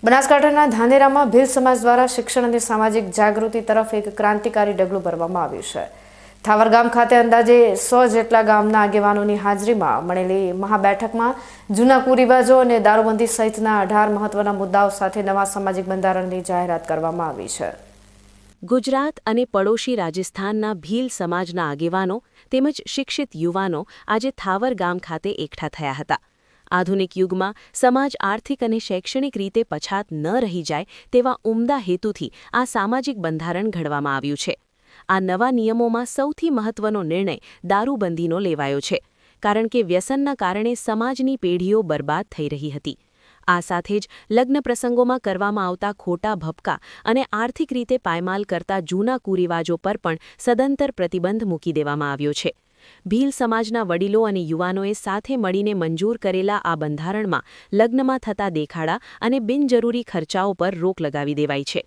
બનાસકાંઠાના ધાનેરામાં ભીલ સમાજ દ્વારા શિક્ષણ અને સામાજિક જાગૃતિ તરફ એક ક્રાંતિકારી ડગલું ભરવામાં આવ્યું છે। થાવર ગામ ખાતે અંદાજે 100 જેટલા ગામના આગેવાનોની હાજરીમાં મળેલી મહાબેઠકમાં જૂના કુરિવાજો અને દારૂબંધી સહિતના 18 મહત્વના મુદ્દાઓ સાથે નવા સામાજિક બંધારણની જાહેરાત કરવામાં આવી છે। ગુજરાત અને પડોશી રાજસ્થાનના ભીલ સમાજના આગેવાનો તેમજ શિક્ષિત યુવાનો આજે થાવર ગામ ખાતે એકઠા થયા હતા। આધુનિક યુગમાં સમાજ આર્થિક અને શૈક્ષણિક રીતે પછાત ન રહી જાય તેવા ઉમદા હેતુથી આ સામાજિક બંધારણ ઘડવામાં આવ્યું છે। આ નવા નિયમોમાં સૌથી મહત્વનો નિર્ણય દારૂબંધીનો લેવાયો છે, કારણ કે વ્યસનના કારણે સમાજની પેઢીઓ બરબાદ થઈ રહી હતી। આ સાથે જ લગ્ન પ્રસંગોમાં કરવામાં આવતા ખોટા ભપકા અને આર્થિક રીતે પાયમાલ કરતા જૂના કુરિવાજો પર પણ સદંતર પ્રતિબંધ મૂકી દેવામાં આવ્યો છે। ભીલ સમાજના વડીલો અને યુવાનોએ સાથે મળીને મંજૂર કરેલા આ બંધારણમાં લગ્નમાં થતા દેખાડા અને બિનજરૂરી ખર્ચાઓ પર રોક લગાવી દેવાઈ છે।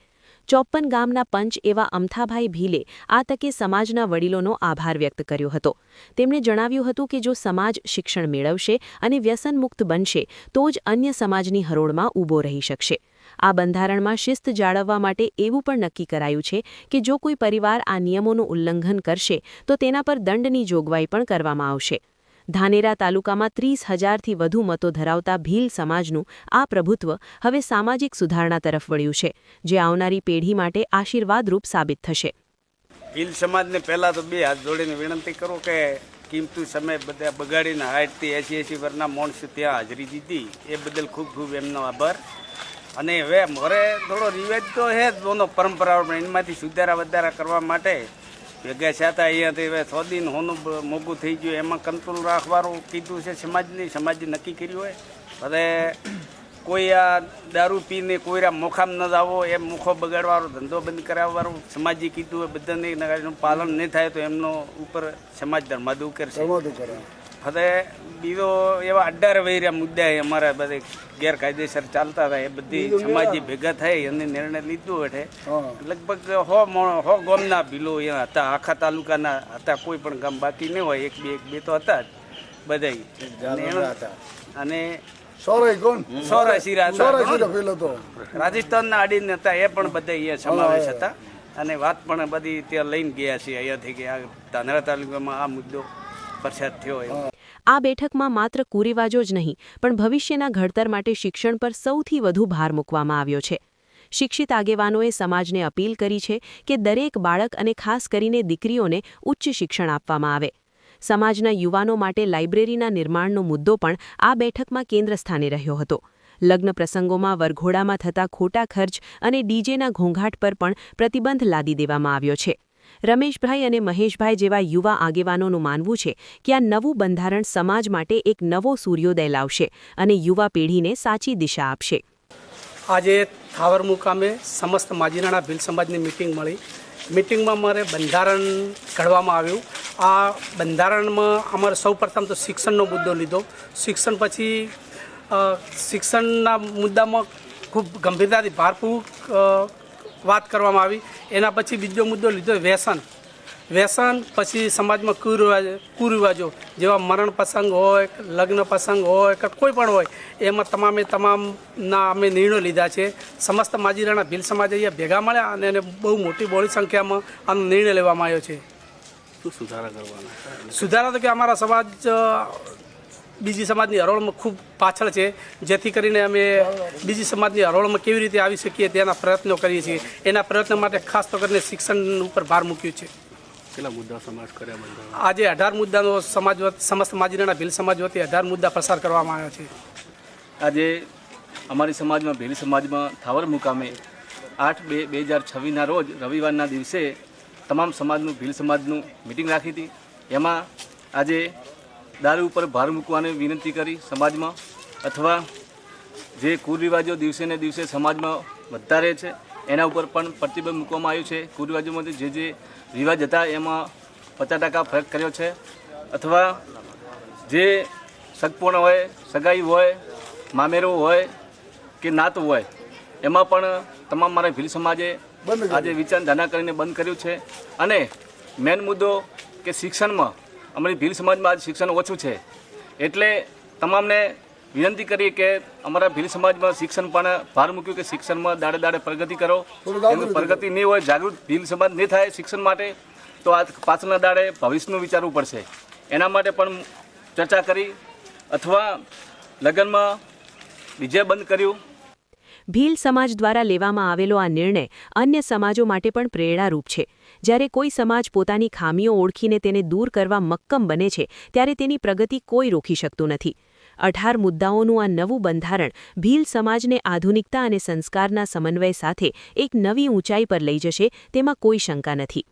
54 ગામના પંચ એવા અમથાભાઈ ભીલે આ તકે સમાજના વડીલોનો આભાર વ્યક્ત કર્યો હતો। તેમણે જણાવ્યું હતું કે જો સમાજ શિક્ષણ મેળવશે અને વ્યસનમુક્ત બનશે તો જ અન્ય સમાજની હરોળમાં ઊભો રહી શકશે। આ બંધારણમાં શિસ્ત જાળવવા માટે એવું પણ નક્કી કરાયું છે કે જો કોઈ પરિવાર આ નિયમોનું ઉલ્લંઘન કરશે તો તેના પર દંડની જોગવાઈ પણ કરવામાં આવશે। ધાનેરા તાલુકામાં 30,000થી વધુ મતો ધરાવતા ભીલ સમાજનું આ પ્રભુત્વ હવે સામાજિક સુધારણા તરફ વળ્યું છે, જે આવનારી પેઢી માટે આશીર્વાદરૂપ સાબિત થશે। ભીલ સમાજને પહેલાં તો 2 હાથ જોડીને વિનંતી કરું કે કિંમતી સમય બધા બગાડીને 60-80 વર્ષના માણસો ત્યાં હાજરી દીધી એ બદલ ખૂબ ખૂબ એમનો આભાર। અને હવે મારે થોડો રિવાજ તો છે જ દોનો પરંપરાઓ, પણ એમાંથી સુધારા વધારા કરવા માટે ભેગા છતાં અહીંયાથી હવે 100 દિન હોનું મોંઘું થઈ ગયું, એમાં કંટ્રોલ રાખવાનું કીધું છે સમાજે નક્કી કર્યું હોય। હવે કોઈ આ દારૂ પીને કોઈ મોખામ ન જાવો, એમ મુખો બગાડવાનો ધંધો બંધ કરાવવાનું સમાજે કીધું હોય, બધાને એનું પાલન નહીં થાય તો એમનો ઉપર સમાજ ધર્માદુ કરશે। હવે બીજો એવા 18 વૈર્યા મુદ્દા અમારા બધે ગેરકાયદેસર ચાલતા હતા, એ બધી સમાજે ભેગા થઈ અને નિર્ણય લીધો એટલે લગભગ 100 ગામના ભીલો અહીંયા હતા, આખા તાલુકાના હતા, કોઈ પણ ગામ બાકી નહીં હોય, એક બે તો હતા જ બધા। અને રાજસ્થાનના આડીને હતા એ પણ બધા અહીંયા સમાવેશ હતા અને વાત પણ બધી ત્યાં લઈને ગયા છે અહીંયાથી કે આ ધાનેરા તાલુકામાં આ મુદ્દો પ્રસાદ થયો। આ બેઠકમાં માત્ર કુરિવાજો જ નહીં પણ ભવિષ્યના ઘડતર માટે શિક્ષણ પર સૌથી વધુ ભાર મૂકવામાં આવ્યો છે। શિક્ષિત આગેવાનોએ સમાજને અપીલ કરી છે કે દરેક બાળક અને ખાસ કરીને દીકરીઓને ઉચ્ચ શિક્ષણ આપવામાં આવે। સમાજના યુવાનો માટે લાઇબ્રેરીના નિર્માણનો મુદ્દો પણ આ બેઠકમાં કેન્દ્ર સ્થાને રહ્યો હતો। લગ્ન પ્રસંગોમાં વરઘોડામાં થતા ખોટા ખર્ચ અને ડીજેના ઘોંઘાટ પર પણ પ્રતિબંધ લાદી દેવામાં આવ્યો છે। રમેશભાઈ અને મહેશભાઈ જેવા યુવા આગેવાનોનું માનવું છે કે આ નવું બંધારણ સમાજ માટે એક નવો સૂર્યોદય લાવશે અને યુવા પેઢીને સાચી દિશા આપશે। આજે થાવર મુકામે સમસ્ત માજીરાણા ભીલ સમાજની મીટિંગ મળી। મીટિંગમાં અમારે બંધારણ ઘડવામાં આવ્યું। આ બંધારણમાં અમારે સૌપ્રથમ તો શિક્ષણનો મુદ્દો લીધો। શિક્ષણ પછી શિક્ષણના મુદ્દામાં ખૂબ ગંભીરતાથી ભારપૂર્વક વાત કરવામાં આવી। એના પછી બીજો મુદ્દો લીધો વ્યસન, પછી સમાજમાં કુરિવાજો જેવા મરણ પ્રસંગ હોય, લગ્ન પ્રસંગ હોય કે કોઈ પણ હોય, એમાં તમામના અમે નિર્ણયો લીધા છે। સમસ્ત માજીરાણા ભીલ સમાજ અહીંયા ભેગા મળ્યા અને એને બહુ મોટી બહોળી સંખ્યામાં આનો નિર્ણય લેવામાં આવ્યો છે। શું સુધારા કરવાના? સુધારા તો કે અમારા સમાજ બીજી સમાજની હરોળમાં ખૂબ પાછળ છે, જેથી કરીને અમે બીજી સમાજની હરોળમાં કેવી રીતે આવી શકીએ તેના પ્રયત્નો કરીએ છીએ। એના પ્રયત્ન માટે ખાસ તો કરીને શિક્ષણ ઉપર ભાર મૂક્યું છે। કેટલા મુદ્દા સમાજ કર્યા? આજે 18 મુદ્દાનો સમાજ સમસ્ત માજીરાણા ભીલ સમાજ વતી 18 મુદ્દા પસાર કરવામાં આવ્યા છે। આજે અમારી સમાજમાં ભીલ સમાજમાં થાવર મુકામે 8/2/2026ના રોજ રવિવારના દિવસે તમામ સમાજનું ભીલ સમાજનું મિટિંગ રાખી હતી। એમાં આજે દારૂ ઉપર ભાર મૂકવાની વિનંતી કરી સમાજમાં, અથવા જે કુરિવાજો દિવસે ને દિવસે સમાજમાં વધતા રહે છે એના ઉપર પણ પ્રતિબંધ મૂકવામાં આવ્યું છે। કુરિવાજોમાંથી જે રિવાજ હતા એમાં 50% ફરક કર્યો છે, અથવા જે સગપણ હોય, સગાઈ હોય, મામેરો હોય કે નાત હોય એમાં પણ તમામ મારા ભીલ સમાજે આજે વિચારધારા કરીને બંધ કર્યું છે। અને મેન મુદ્દો કે શિક્ષણમાં અમારી ભીલ સમાજમાં આજે શિક્ષણ ઓછું છે, એટલે તમામને વિનંતી કરીએ કે અમારા ભીલ સમાજમાં શિક્ષણ પણ ભાર મૂક્યું કે શિક્ષણમાં દાડે દાડે પ્રગતિ કરો. એનું પ્રગતિ નહીં હોય, જાગૃત ભીલ સમાજ નહીં થાય શિક્ષણ માટે, તો આ પાછળના દાડે ભવિષ્યનું વિચારવું પડશે. એના માટે પણ ચર્ચા કરી અથવા લગ્નમાં ડીજે બંધ કર્યું. ભીલ સમાજ દ્વારા લેવામાં આવેલો આ નિર્ણય અન્ય સમાજો માટે પણ પ્રેરણારૂપ છે. જ્યારે કોઈ સમાજ પોતાની ખામીઓ ઓળખીને તેને દૂર કરવા મક્કમ બને છે, ત્યારે તેની પ્રગતિ કોઈ રોકી શકતું નથી. 18 મુદ્દાઓનું આ નવું બંધારણ ભીલ સમાજને આધુનિકતા અને સંસ્કારના સમન્વય સાથે એક નવી ઊંચાઈ પર લઈ જશે, તેમાં કોઈ શંકા નથી.